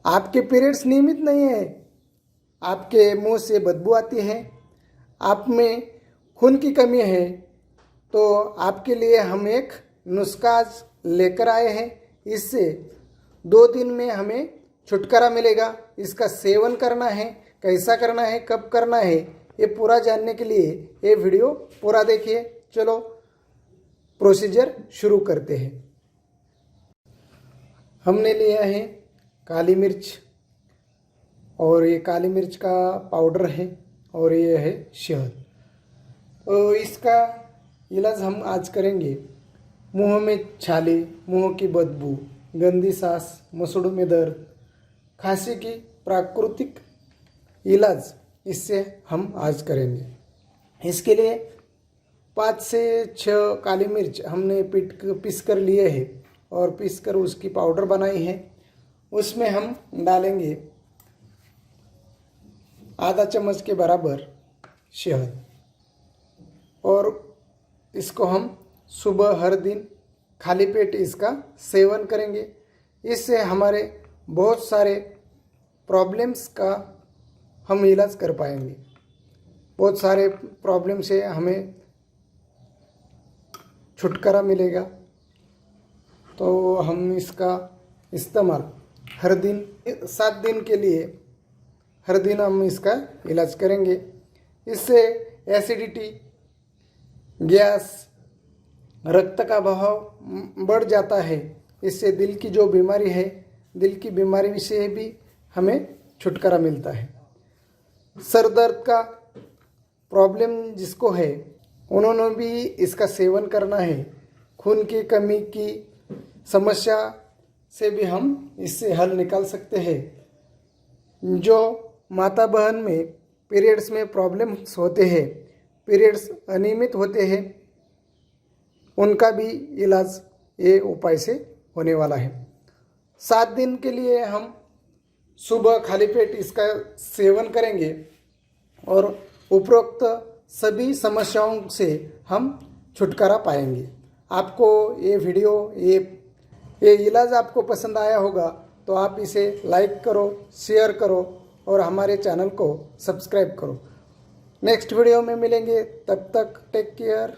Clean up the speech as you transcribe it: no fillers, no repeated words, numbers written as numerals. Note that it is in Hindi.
आपके पीरियड्स नियमित नहीं है, आपके मुंह से बदबू आती है, आप में खून की कमी है, तो आपके लिए हम एक नुस्खा आज लेकर आए हैं। इससे 2 दिन में हमें छुटकारा मिलेगा। इसका सेवन करना है, कैसा करना है, कब करना है, ये पूरा जानने के लिए ये वीडियो पूरा देखिए। चलो प्रोसीजर शुरू करते हैं। हमने लिया है काली मिर्च, और ये काली मिर्च का पाउडर है, और ये है शहद। तो इसका इलाज हम आज करेंगे। मुंह में छाले, मुंह की बदबू, गंदी सांस, मसूड़ों में दर्द, खांसी की प्राकृतिक इलाज इससे हम आज करेंगे। इसके लिए 5 से 6 काली मिर्च हमने पीस कर लिए हैं और पीस कर उसकी पाउडर बनाई है। उसमें हम डालेंगे आधा चम्मच के बराबर शहद, और इसको हम सुबह हर दिन खाली पेट इसका सेवन करेंगे। इससे हमारे बहुत सारे प्रॉब्लम्स का हम इलाज कर पाएंगे। बहुत सारे प्रॉब्लम से हमें छुटकारा मिलेगा। तो हम इसका इस्तेमाल हर दिन 7 दिन के लिए हर दिन हम इसका इलाज करेंगे। इससे एसिडिटी, गैस, रक्त का बहाव बढ़ जाता है। इससे दिल की जो बीमारी है, दिल की बीमारी से भी हमें छुटकारा मिलता है। सर दर्द का प्रॉब्लम जिसको है, उन्होंने भी इसका सेवन करना है। खून की कमी की समस्या से भी हम इससे हल निकाल सकते हैं। जो माता बहन में पीरियड्स में प्रॉब्लम्स होते हैं, पीरियड्स अनियमित होते हैं, उनका भी इलाज ये उपाय से होने वाला है। 7 दिन के लिए हम सुबह खाली पेट इसका सेवन करेंगे, और उपरोक्त सभी समस्याओं से हम छुटकारा पाएंगे। आपको ये वीडियो, ये इलाज आपको पसंद आया होगा तो आप इसे लाइक करो, शेयर करो और हमारे चैनल को सब्सक्राइब करो। नेक्स्ट वीडियो में मिलेंगे, तब तक टेक केयर।